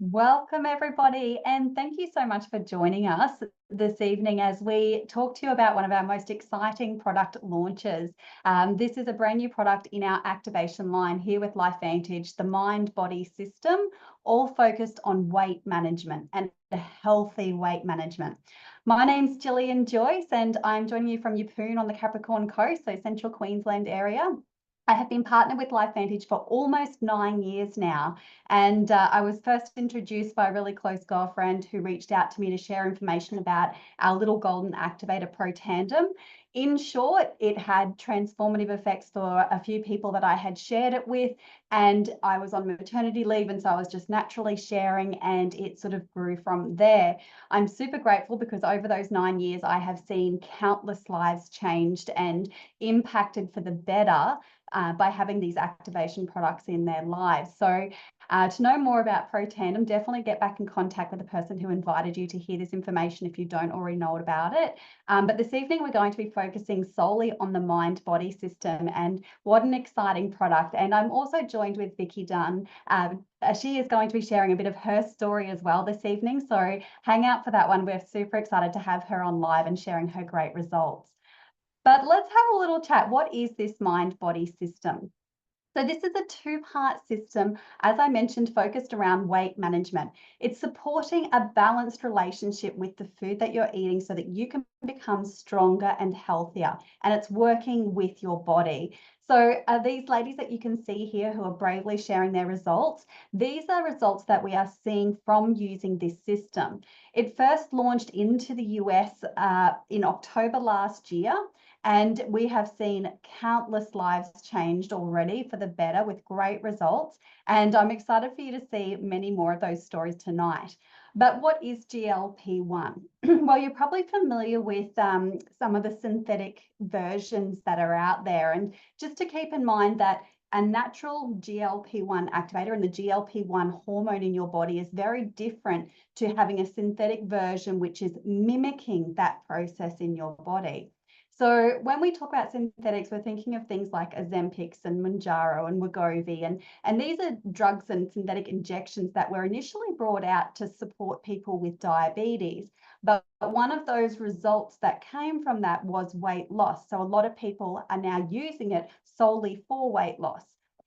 Welcome, everybody, and thank you so much for joining us this evening as we talk to you about one of our most exciting product launches. This is a brand new product in our activation line here with LifeVantage, the mind-body system, all focused on weight management and a healthy weight management. My name's Gillian Joyce, and I'm joining you from Yeppoon on the Capricorn Coast, so central Queensland area. I have been partnered with LifeVantage for almost 9 years now, and I was first introduced by a really close girlfriend who reached out to me to share information about our little golden activator Pro Tandem. In short, it had transformative effects for a few people that I had shared it with, and I was on maternity leave, and so I was just naturally sharing, and it sort of grew from there. I'm super grateful because over those 9 years, I have seen countless lives changed and impacted for the better by having these activation products in their lives. So to know more about Pro Tandem, definitely get back in contact with the person who invited you to hear this information if you don't already know about it. But this evening, we're going to be focusing solely on the mind-body system, and what an exciting product. And I'm also joined with Vicky Dunn. She is going to be sharing a bit of her story as well this evening. So hang out for that one. We're super excited to have her on live and sharing her great results. But let's have a little chat. What is this mind-body system? So this is a two-part system, as I mentioned, focused around weight management. It's supporting a balanced relationship with the food that you're eating so that you can become stronger and healthier, and it's working with your body. So these ladies that you can see here who are bravely sharing their results, these are results that we are seeing from using this system. It first launched into the US in October last year, and we have seen countless lives changed already for the better with great results. And I'm excited for you to see many more of those stories tonight. But what is GLP-1? Well, you're probably familiar with some of the synthetic versions that are out there. And just to keep in mind that a natural GLP-1 activator and the GLP-1 hormone in your body is very different to having a synthetic version, which is mimicking that process in your body. So when we talk about synthetics, we're thinking of things like 𝐼𝐿 and Mounjaro and Wegovy, and these are drugs and synthetic injections that were initially brought out to support people with diabetes. But one of those results that came from that was weight loss. So a lot of people are now using it solely for weight loss.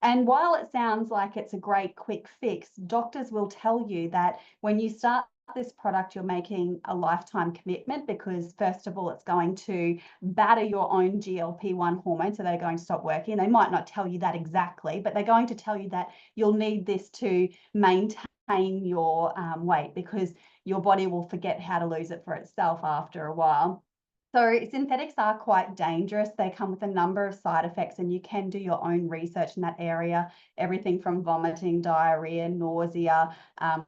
And while it sounds like it's a great quick fix, doctors will tell you that when you start this product, you're making a lifetime commitment because, first of all, it's going to batter your own GLP-1 hormone, so they're going to stop working. They might not tell you that exactly, but they're going to tell you that you'll need this to maintain your weight because your body will forget how to lose it for itself after a while. So synthetics are quite dangerous. They come with a number of side effects, and you can do your own research in that area. Everything from vomiting, diarrhea, nausea.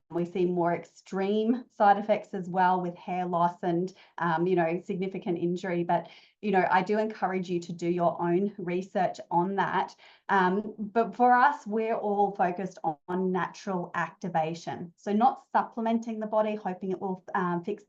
We see more extreme side effects as well with hair loss and, significant injury. But, I do encourage you to do your own research on that. But for us, we're all focused on natural activation. So not supplementing the body, hoping it will fix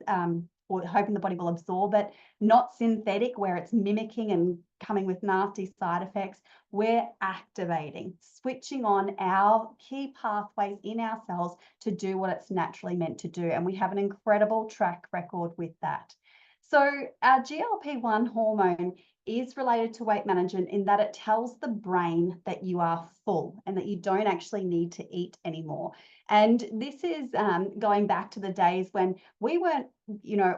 or hoping the body will absorb it, not synthetic where it's mimicking and coming with nasty side effects. We're activating, switching on our key pathways in our cells to do what it's naturally meant to do. And we have an incredible track record with that. So our GLP-1 hormone is related to weight management in that it tells the brain that you are full and that you don't actually need to eat anymore. And this is going back to the days when we weren't,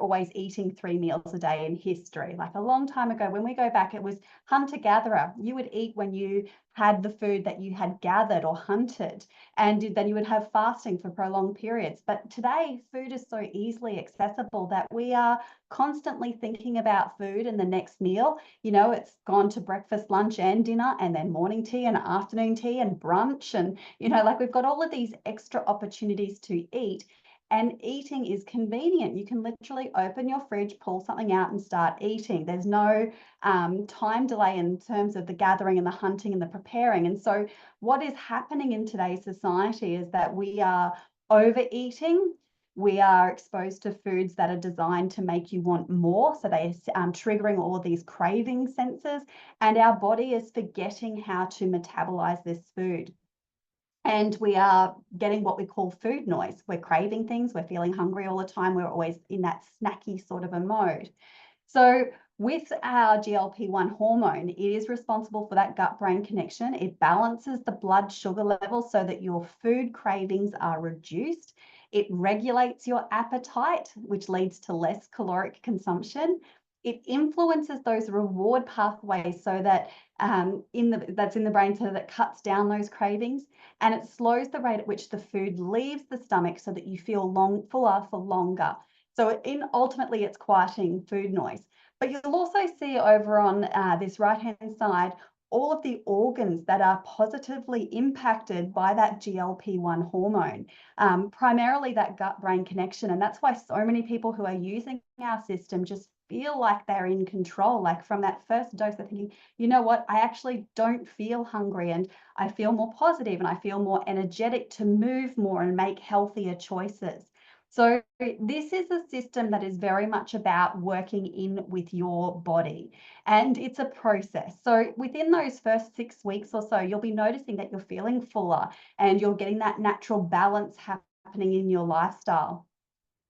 always eating 3 meals a day in history. Like a long time ago, when we go back, it was hunter-gatherer. You would eat when you had the food that you had gathered or hunted, and then you would have fasting for prolonged periods. But today, food is so easily accessible that we are constantly thinking about food and the next meal. It's gone to breakfast, lunch, and dinner, and then morning tea and afternoon tea and brunch. And, we've got all of these extra opportunities to eat. And eating is convenient. You can literally open your fridge, pull something out and start eating. There's no time delay in terms of the gathering and the hunting and the preparing. And so what is happening in today's society is that we are overeating. We are exposed to foods that are designed to make you want more. So they're triggering all of these craving senses, and our body is forgetting how to metabolize this food. And we are getting what we call food noise. We're craving things, we're feeling hungry all the time, we're always in that snacky sort of a mode. So with our GLP-1 hormone, it is responsible for that gut-brain connection. It balances the blood sugar level so that your food cravings are reduced. It regulates your appetite, which leads to less caloric consumption. It influences those reward pathways so that that's in the brain, so that it cuts down those cravings, and it slows the rate at which the food leaves the stomach so that you feel fuller for longer. So ultimately, it's quieting food noise. But you'll also see over on this right-hand side, all of the organs that are positively impacted by that GLP-1 hormone, primarily that gut-brain connection. And that's why so many people who are using our system just feel like they're in control. Like from that first dose, they're thinking, you know what, I actually don't feel hungry, and I feel more positive, and I feel more energetic to move more and make healthier choices. So this is a system that is very much about working in with your body, and it's a process. So within those first 6 weeks or so, you'll be noticing that you're feeling fuller and you're getting that natural balance happening in your lifestyle.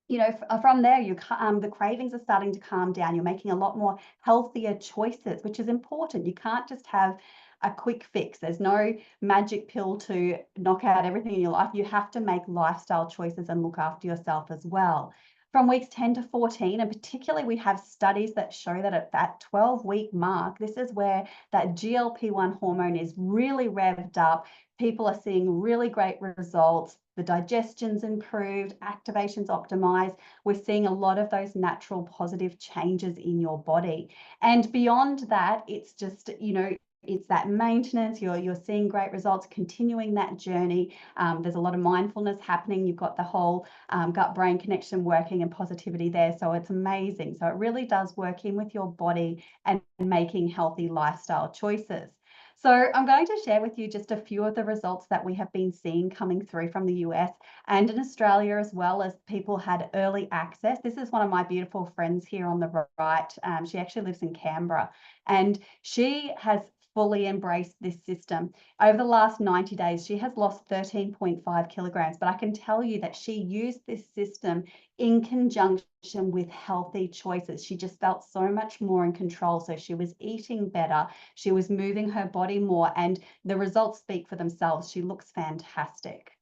You know, from there, the cravings are starting to calm down. You're making a lot more healthier choices, which is important. You can't just have a quick fix. There's no magic pill to knock out everything in your life. You have to make lifestyle choices and look after yourself as well. From weeks 10 to 14, and particularly we have studies that show that at that 12-week mark, this is where that GLP-1 hormone is really revved up. People are seeing really great results. The digestion's improved, activation's optimized. We're seeing a lot of those natural positive changes in your body. And beyond that, it's just, you know, it's that maintenance. You're seeing great results, continuing that journey. There's a lot of mindfulness happening. You've got the whole gut-brain connection working and positivity there. So it's amazing. So it really does work in with your body and making healthy lifestyle choices. So I'm going to share with you just a few of the results that we have been seeing coming through from the US and in Australia, as well as people had early access. This is one of my beautiful friends here on the right. She actually lives in Canberra, and she has fully embraced this system. Over the last 90 days, she has lost 13.5 kilograms, but I can tell you that she used this system in conjunction with healthy choices. She just felt so much more in control. So she was eating better, she was moving her body more, and the results speak for themselves. She looks fantastic.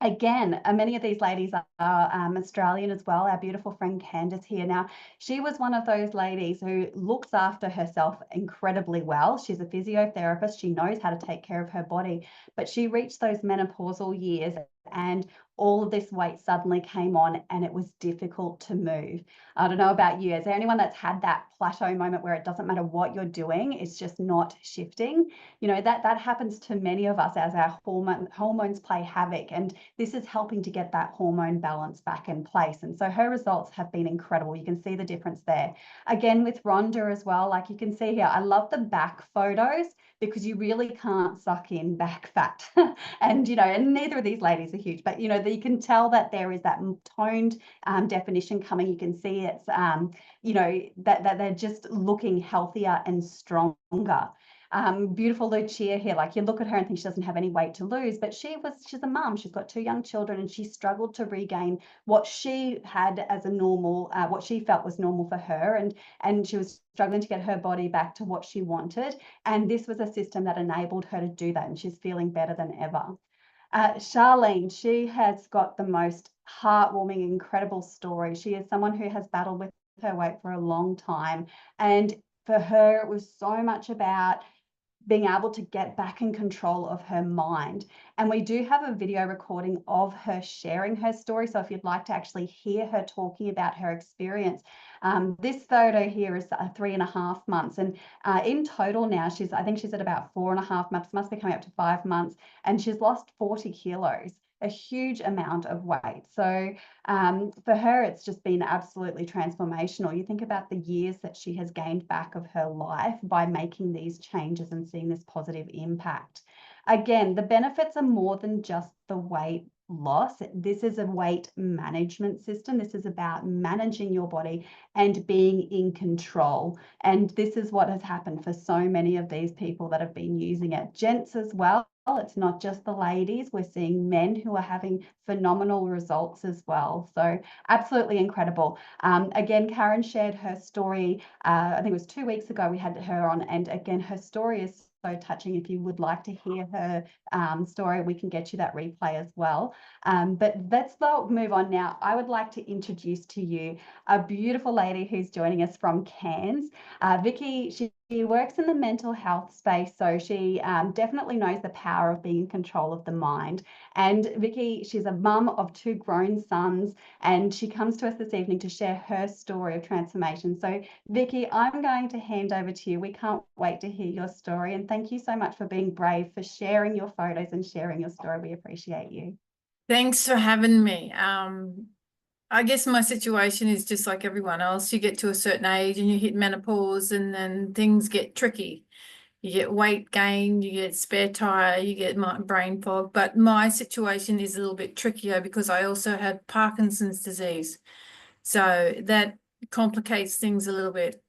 Again, many of these ladies are Australian as well. Our beautiful friend Candace here. Now, she was one of those ladies who looks after herself incredibly well. She's a physiotherapist. She knows how to take care of her body, but she reached those menopausal years and all of this weight suddenly came on and it was difficult to move. I don't know about you. Is there anyone that's had that plateau moment where it doesn't matter what you're doing, it's just not shifting? You know, that happens to many of us as our hormones play havoc, and this is helping to get that hormone balance back in place. And so her results have been incredible. You can see the difference there. Again, with Rhonda as well, like you can see here, I love the back photos because you really can't suck in back fat. And, you know, and neither of these ladies are huge, but, you know, you can tell that there is that toned definition coming. You can see it's, you know, that they're just looking healthier and stronger. Beautiful Lucia here, like you look at her and think she doesn't have any weight to lose, but she's a mum, she's got 2 young children, and she struggled to regain what she had as a normal, what she felt was normal for her, and she was struggling to get her body back to what she wanted, and this was a system that enabled her to do that, and she's feeling better than ever. Charlene, she has got the most heartwarming, incredible story. She is someone who has battled with her weight for a long time, and for her, it was so much about being able to get back in control of her mind. And we do have a video recording of her sharing her story. So if you'd like to actually hear her talking about her experience, this photo here is 3.5 months. And in total now, I think she's at about 4.5 months, must be coming up to 5 months. And she's lost 40 kilos, a huge amount of weight. So for her, it's just been absolutely transformational. You think about the years that she has gained back of her life by making these changes and seeing this positive impact. Again, the benefits are more than just the weight loss. This is a weight management system. This is about managing your body and being in control. And this is what has happened for so many of these people that have been using it. Gents as well. It's not just the ladies. We're seeing men who are having phenomenal results as well. So absolutely incredible. Again, Karen shared her story. I think it was 2 weeks ago we had her on, and again, her story is so touching. If you would like to hear her story, we can get you that replay as well. But let's move on now. I would like to introduce to you a beautiful lady who's joining us from Cairns. Vicky, she works in the mental health space, so she definitely knows the power of being in control of the mind. And Vicky, she's a mum of 2 grown sons, and she comes to us this evening to share her story of transformation. So Vicky, I'm going to hand over to you. We can't wait to hear your story, and thank you so much for being brave, for sharing your photos and sharing your story. We appreciate you. Thanks for having me. I guess my situation is just like everyone else. You get to a certain age and you hit menopause, and then things get tricky. You get weight gain, you get spare tire, you get brain fog. But my situation is a little bit trickier because I also have Parkinson's disease. So that complicates things a little bit.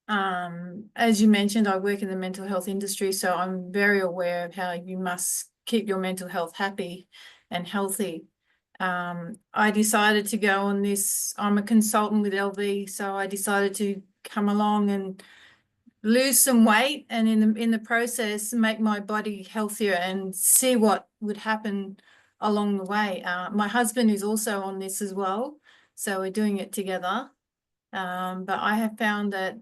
As you mentioned, I work in the mental health industry, so I'm very aware of how you must keep your mental health happy and healthy. I decided to go on this. I'm a consultant with LV, so I decided to come along and lose some weight, and in the process make my body healthier and see what would happen along the way. My husband is also on this as well, so we're doing it together. But I have found that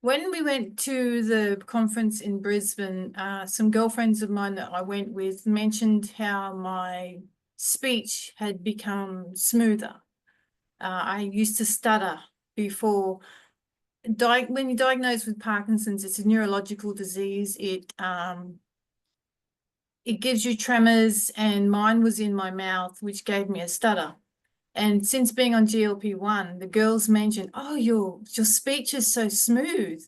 when we went to the conference in Brisbane, some girlfriends of mine that I went with mentioned how my speech had become smoother. I used to stutter before. When you're diagnosed with Parkinson's, it's a neurological disease. It gives you tremors, and mine was in my mouth, which gave me a stutter. And since being on GLP-1, the girls mentioned, oh, your speech is so smooth.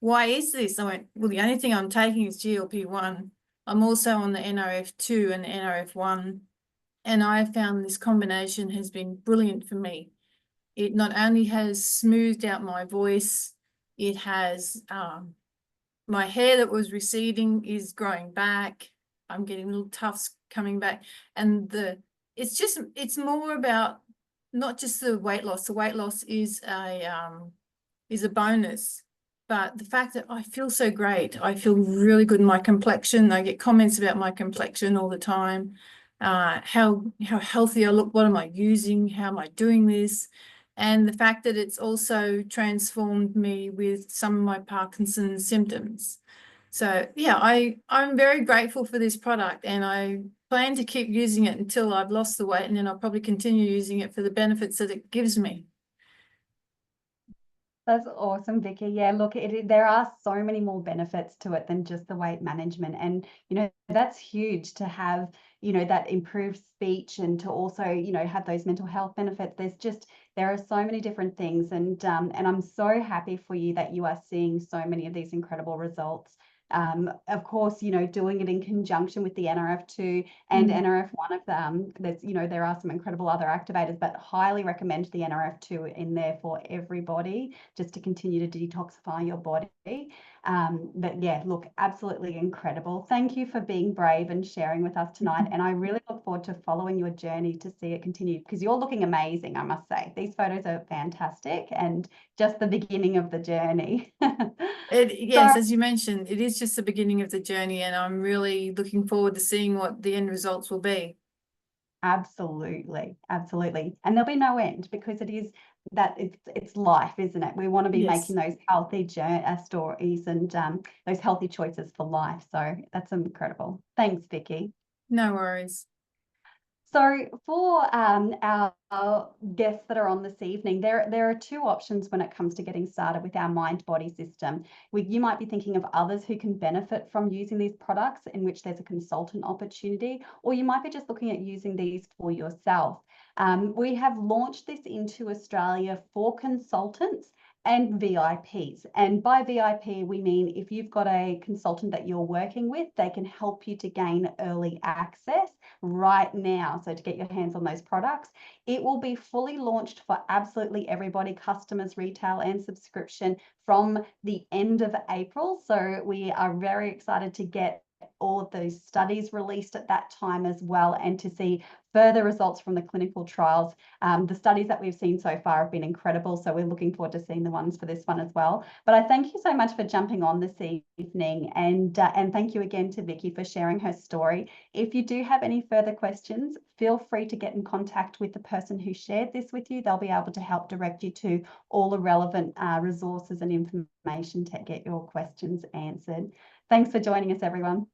Why is this? I went, well, the only thing I'm taking is GLP-1. I'm also on the NRF2 and the NRF1. And I found this combination has been brilliant for me. It not only has smoothed out my voice, it has my hair that was receding is growing back. I'm getting little tufts coming back. And it's more about not just the weight loss. The weight loss is a bonus, but the fact that I feel so great. I feel really good in my complexion. I get comments about my complexion all the time. How healthy I look, what am I using, how am I doing this? And the fact that it's also transformed me with some of my Parkinson's symptoms. So yeah, I'm very grateful for this product, and I plan to keep using it until I've lost the weight, and then I'll probably continue using it for the benefits that it gives me. That's awesome, Vicky. Yeah, look, there are so many more benefits to it than just the weight management. And, that's huge to have, that improved speech, and to also, have those mental health benefits. There are so many different things. And I'm so happy for you that you are seeing so many of these incredible results. Of course, doing it in conjunction with the NRF2 and NRF1 of them, there are some incredible other activators, but highly recommend the NRF2 in there for everybody, just to continue to detoxify your body. But yeah, look, absolutely incredible. Thank you for being brave and sharing with us tonight. And I really look forward to following your journey to see it continue, because you're looking amazing, I must say. These photos are fantastic, and just the beginning of the journey. Yes, as you mentioned, it is just the beginning of the journey, and I'm really looking forward to seeing what the end results will be. Absolutely, absolutely. And there'll be no end, because it's life, isn't it? We want to be making those healthy stories and those healthy choices for life. So that's incredible. Thanks, Vicky. No worries. So for our guests that are on this evening, there are 2 options when it comes to getting started with our mind-body system. You might be thinking of others who can benefit from using these products, in which there's a consultant opportunity, or you might be just looking at using these for yourself. We have launched this into Australia for consultants and VIPs. And by VIP, we mean if you've got a consultant that you're working with, they can help you to gain early access right now. So to get your hands on those products, it will be fully launched for absolutely everybody, customers, retail and subscription, from the end of April. So we are very excited to get all of those studies released at that time as well, and to see further results from the clinical trials. The studies that we've seen so far have been incredible, so we're looking forward to seeing the ones for this one as well. But I thank you so much for jumping on this evening, and thank you again to Vicky for sharing her story. If you do have any further questions, feel free to get in contact with the person who shared this with you. They'll be able to help direct you to all the relevant resources and information to get your questions answered. Thanks for joining us, everyone.